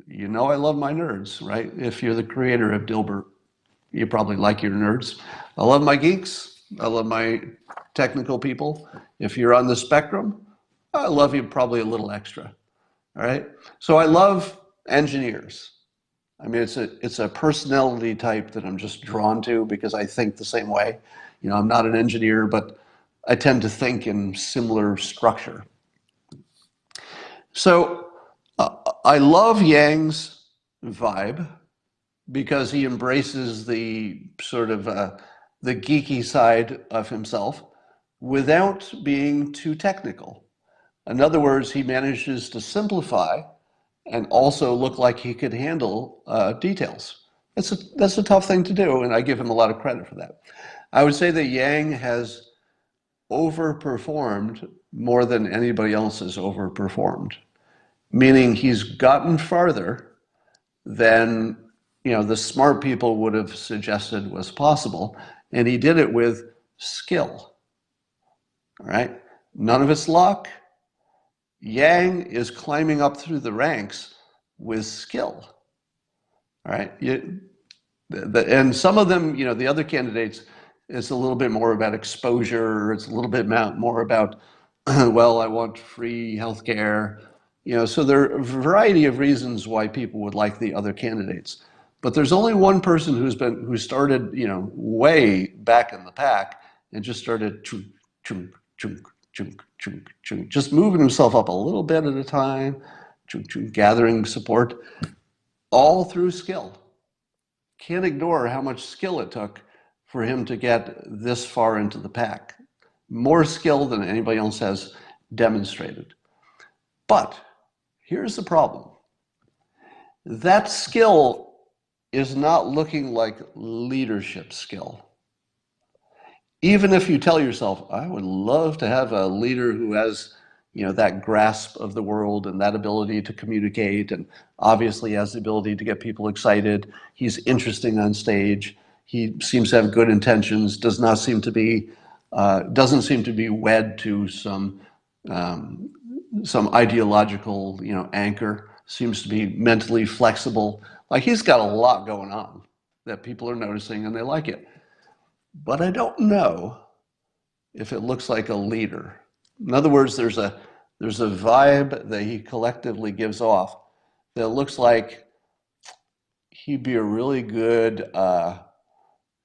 I love my nerds, right? If you're the creator of Dilbert, you probably like your nerds. I love my geeks. I love my technical people. If you're on the spectrum, I love you probably a little extra. All right. So I love engineers. It's a personality type that I'm just drawn to because I think the same way. I'm not an engineer, but I tend to think in similar structure. So I love Yang's vibe. because he embraces the sort of the geeky side of himself without being too technical. In other words, he manages to simplify and also look like he could handle details. That's a tough thing to do, and I give him a lot of credit for that. I would say that Yang has overperformed more than anybody else has overperformed, meaning he's gotten farther than the smart people would have suggested was possible, and he did it with skill. All right, none of it's luck. Yang is climbing up through the ranks with skill. All right, and some of them, the other candidates, it's a little bit more about exposure. It's a little bit more about, well, I want free healthcare. So there are a variety of reasons why people would like the other candidates. But there's only one person who started, way back in the pack and just started chunk, chunk, chunk, chunk, chunk, chunk, just moving himself up a little bit at a time, chunk, chunk, gathering support, all through skill. Can't ignore how much skill it took for him to get this far into the pack. More skill than anybody else has demonstrated. But here's the problem. That skill is not looking like leadership skill. Even if you tell yourself, I would love to have a leader who has, that grasp of the world and that ability to communicate, and obviously has the ability to get people excited. He's interesting on stage. He seems to have good intentions. Doesn't seem to be wed to some ideological, anchor. Seems to be mentally flexible. Like, he's got a lot going on that people are noticing and they like it. But I don't know if it looks like a leader. In other words, there's a vibe that he collectively gives off that looks like he'd be a really good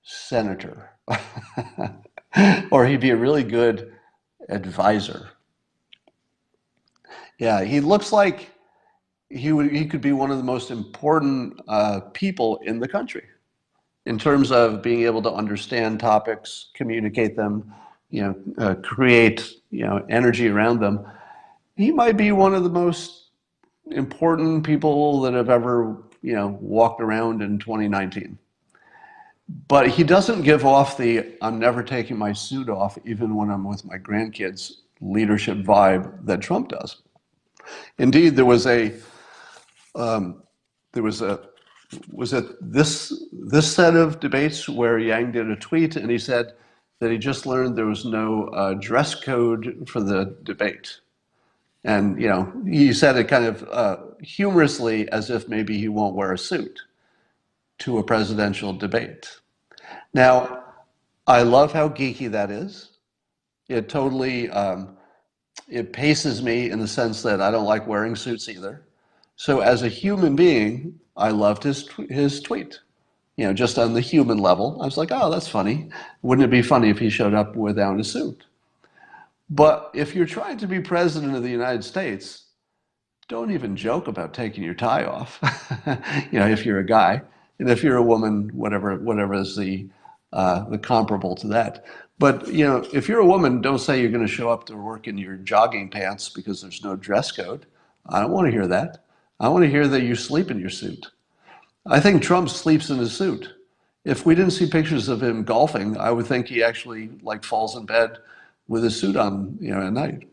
senator, or he'd be a really good advisor. Yeah, he looks like he could be one of the most important people in the country in terms of being able to understand topics, communicate them, create energy around them. He might be one of the most important people that have ever walked around in 2019. But he doesn't give off the "I'm never taking my suit off even when I'm with my grandkids" leadership vibe that Trump does. Indeed, there was a was it this set of debates where Yang did a tweet and he said that he just learned there was no dress code for the debate. And he said it kind of humorously, as if maybe he won't wear a suit to a presidential debate. Now, I love how geeky that is. It totally it paces me in the sense that I don't like wearing suits either. So as a human being, I loved his tweet. Just on the human level, I was like, oh, that's funny. Wouldn't it be funny if he showed up without a suit? But if you're trying to be president of the United States, don't even joke about taking your tie off. If you're a guy, and if you're a woman, whatever is the comparable to that. But if you're a woman, don't say you're going to show up to work in your jogging pants because there's no dress code. I don't want to hear that. I want to hear that you sleep in your suit. I think Trump sleeps in his suit. If we didn't see pictures of him golfing, I would think he actually falls in bed with his suit on, at night.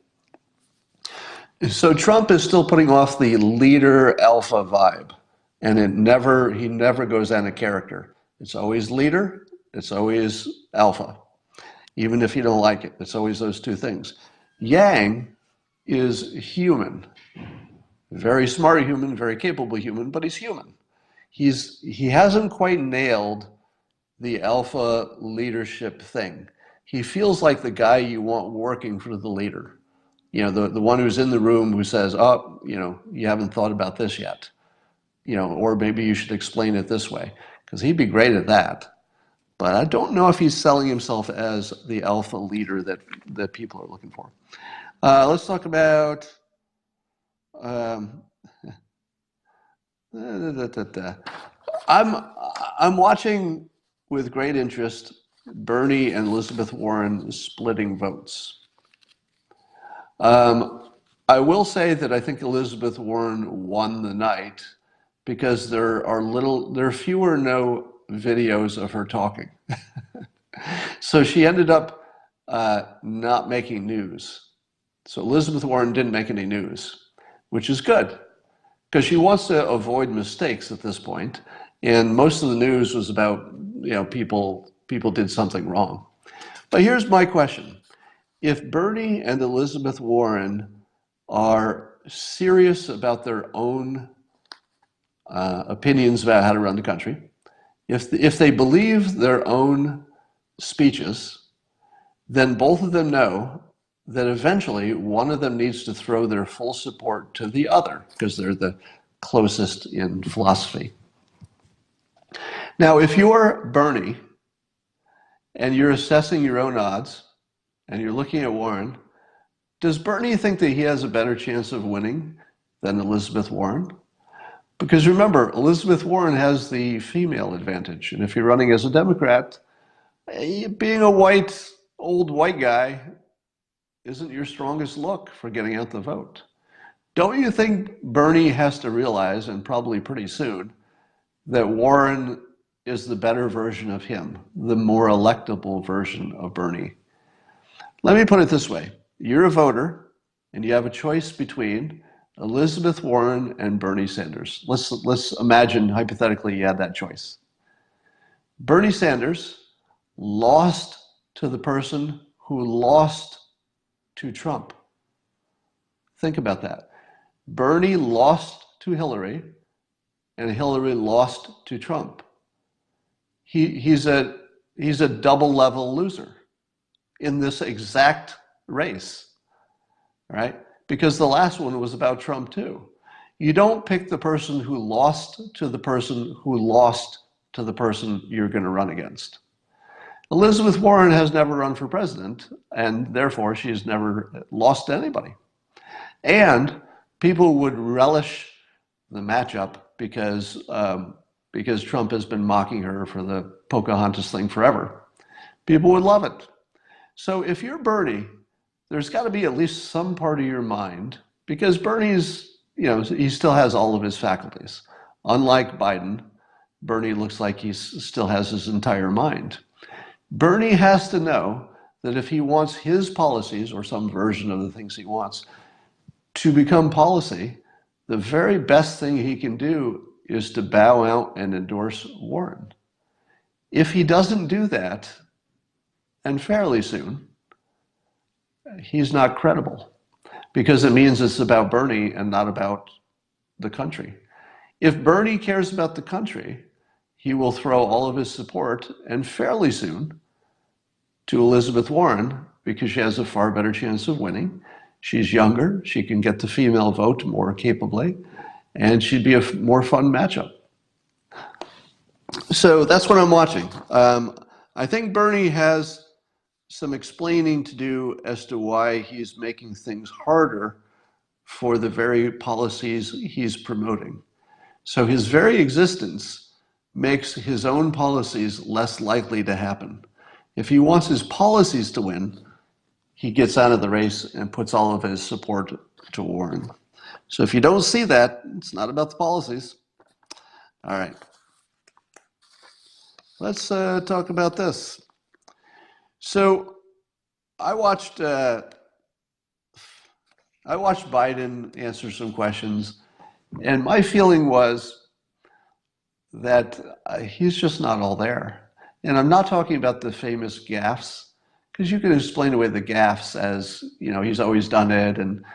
So Trump is still putting off the leader alpha vibe, and he never goes out of character. It's always leader, it's always alpha. Even if you don't like it, it's always those two things. Yang is human, very smart human, very capable human, but he's human. He hasn't quite nailed the alpha leadership thing. He feels like the guy you want working for the leader. The one who's in the room who says, oh, you haven't thought about this yet. Or maybe you should explain it this way, because he'd be great at that. But I don't know if he's selling himself as the alpha leader that people are looking for. Let's talk about I'm I'm watching with great interest Bernie and Elizabeth Warren splitting votes. Um, I will say that I think Elizabeth Warren won the night because there are fewer no videos of her talking. So she ended up not making news. So Elizabeth Warren didn't make any news, which is good because she wants to avoid mistakes at this point. And most of the news was about, people did something wrong. But here's my question. If Bernie and Elizabeth Warren are serious about their own opinions about how to run the country, if they believe their own speeches, then both of them know that eventually one of them needs to throw their full support to the other because they're the closest in philosophy. Now, if you're Bernie and you're assessing your own odds and you're looking at Warren, does Bernie think that he has a better chance of winning than Elizabeth Warren? Because remember, Elizabeth Warren has the female advantage. And if you're running as a Democrat, being a old white guy isn't your strongest look for getting out the vote. Don't you think Bernie has to realize, and probably pretty soon, that Warren is the better version of him, the more electable version of Bernie? Let me put it this way. You're a voter, and you have a choice between Elizabeth Warren and Bernie Sanders. Let's imagine, hypothetically, you had that choice. Bernie Sanders lost to the person who lost to Trump. Think about that. Bernie lost to Hillary, and Hillary lost to Trump. He's a double level loser in this exact race, right? Because the last one was about Trump too. You don't pick the person who lost to the person who lost to the person you're going to run against. Elizabeth Warren has never run for president, and therefore she's never lost to anybody. And people would relish the matchup because Trump has been mocking her for the Pocahontas thing forever. People would love it. So if you're Bernie, there's got to be at least some part of your mind, because Bernie's, he still has all of his faculties. Unlike Biden, Bernie looks like he still has his entire mind. Bernie has to know that if he wants his policies, or some version of the things he wants, to become policy, the very best thing he can do is to bow out and endorse Warren. If he doesn't do that, and fairly soon, he's not credible, because it means it's about Bernie and not about the country. If Bernie cares about the country, he will throw all of his support, and fairly soon, to Elizabeth Warren, because she has a far better chance of winning. She's younger, she can get the female vote more capably, and she'd be a more fun matchup. So that's what I'm watching. I think Bernie has some explaining to do as to why he's making things harder for the very policies he's promoting. So his very existence makes his own policies less likely to happen. If he wants his policies to win, he gets out of the race and puts all of his support to Warren. So if you don't see that, it's not about the policies. All right. Let's talk about this. So I watched Biden answer some questions, and my feeling was that he's just not all there. And I'm not talking about the famous gaffes, because you can explain away the gaffes as, he's always done it. And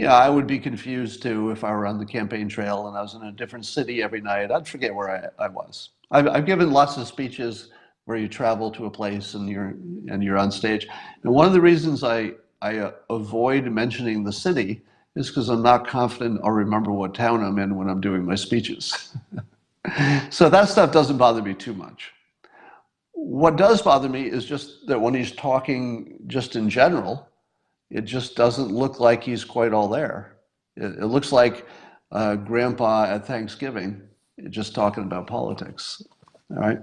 I would be confused too if I were on the campaign trail and I was in a different city every night. I'd forget where I was. I've given lots of speeches where you travel to a place and you're on stage. And one of the reasons I avoid mentioning the city is because I'm not confident I'll remember what town I'm in when I'm doing my speeches. So that stuff doesn't bother me too much. What does bother me is just that when he's talking just in general, it just doesn't look like he's quite all there. It looks like Grandpa at Thanksgiving just talking about politics. All right.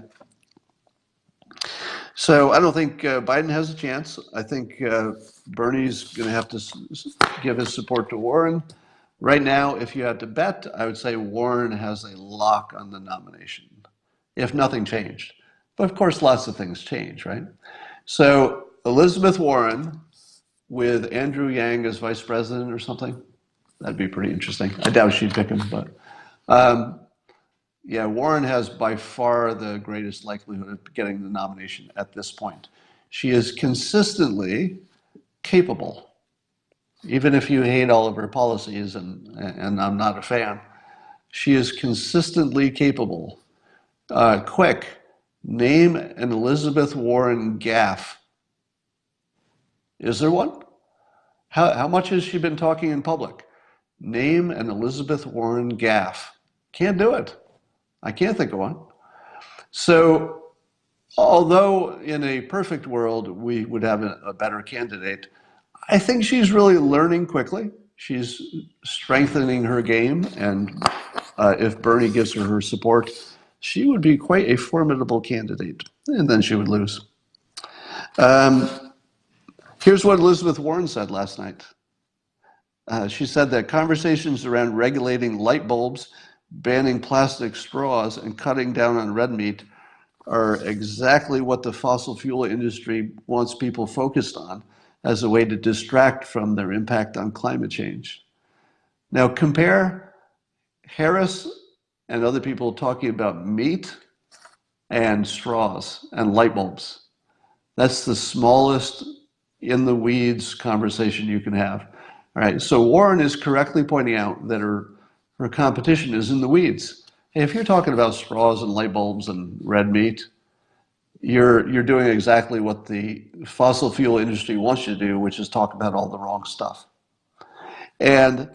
So I don't think Biden has a chance. I think Bernie's going to have to give his support to Warren. Right now, if you had to bet, I would say Warren has a lock on the nomination, if nothing changed. But of course, lots of things change, right? So Elizabeth Warren with Andrew Yang as vice president or something, that'd be pretty interesting. I doubt she'd pick him, but yeah, Warren has by far the greatest likelihood of getting the nomination at this point. She is consistently capable, even if you hate all of her policies, and I'm not a fan. She is consistently capable. Quick, name an Elizabeth Warren gaffe. Is there one? How much has she been talking in public? Name an Elizabeth Warren gaffe. Can't do it. I can't think of one. So, although in a perfect world we would have a better candidate, I think she's really learning quickly. She's strengthening her game, and if Bernie gives her support, she would be quite a formidable candidate, and then she would lose. Um, Here's what Elizabeth Warren said last night. She said that conversations around regulating light bulbs, banning plastic straws, and cutting down on red meat are exactly what the fossil fuel industry wants people focused on as a way to distract from their impact on climate change. Now compare Harris and other people talking about meat and straws and light bulbs. That's the smallest in the weeds conversation you can have. All right, so Warren is correctly pointing out that her competition is in the weeds. Hey, if you're talking about straws and light bulbs and red meat, you're doing exactly what the fossil fuel industry wants you to do, which is talk about all the wrong stuff. And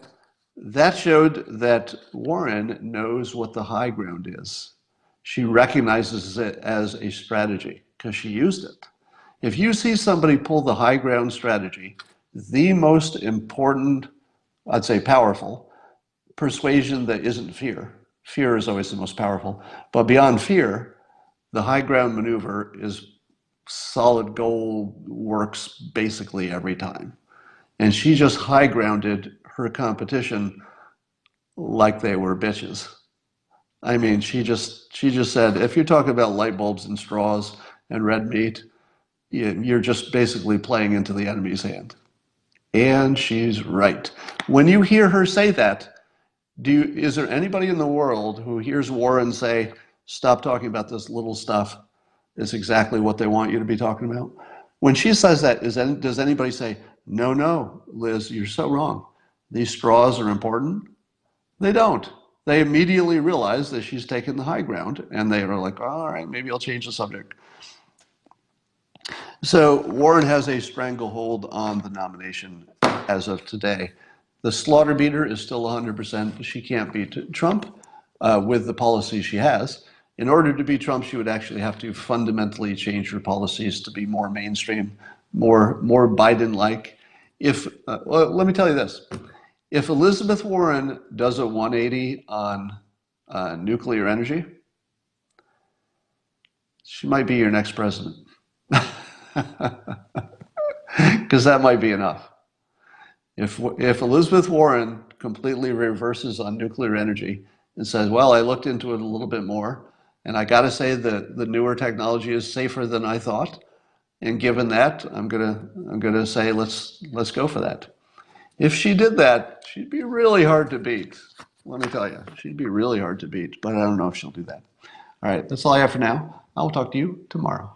that showed that Warren knows what the high ground is. She recognizes it as a strategy because she used it. If you see somebody pull the high ground strategy, the most important, I'd say powerful, persuasion that isn't fear. Fear is always the most powerful. But beyond fear, the high ground maneuver is solid gold, works basically every time. And she just high grounded her competition like they were bitches. I mean, she just said, if you're talking about light bulbs and straws and red meat, you're just basically playing into the enemy's hand. And she's right. When you hear her say that, is there anybody in the world who hears Warren say, stop talking about this little stuff? It's exactly what they want you to be talking about. When she says that, does anybody say, no, no, Liz, you're so wrong. These straws are important? They don't. They immediately realize that she's taken the high ground, and they are like, all right, maybe I'll change the subject. So Warren has a stranglehold on the nomination as of today. The slaughter beater is still 100%. She can't beat Trump with the policies she has. In order to beat Trump, she would actually have to fundamentally change her policies to be more mainstream, more Biden-like. Well, let me tell you this. If Elizabeth Warren does a 180 on nuclear energy, she might be your next president. Because that might be enough. If Elizabeth Warren completely reverses on nuclear energy and says, well, I looked into it a little bit more, and I got to say that the newer technology is safer than I thought, and given that, I'm gonna say let's go for that. If she did that, she'd be really hard to beat. Let me tell you, she'd be really hard to beat, but I don't know if she'll do that. All right, that's all I have for now. I will talk to you tomorrow.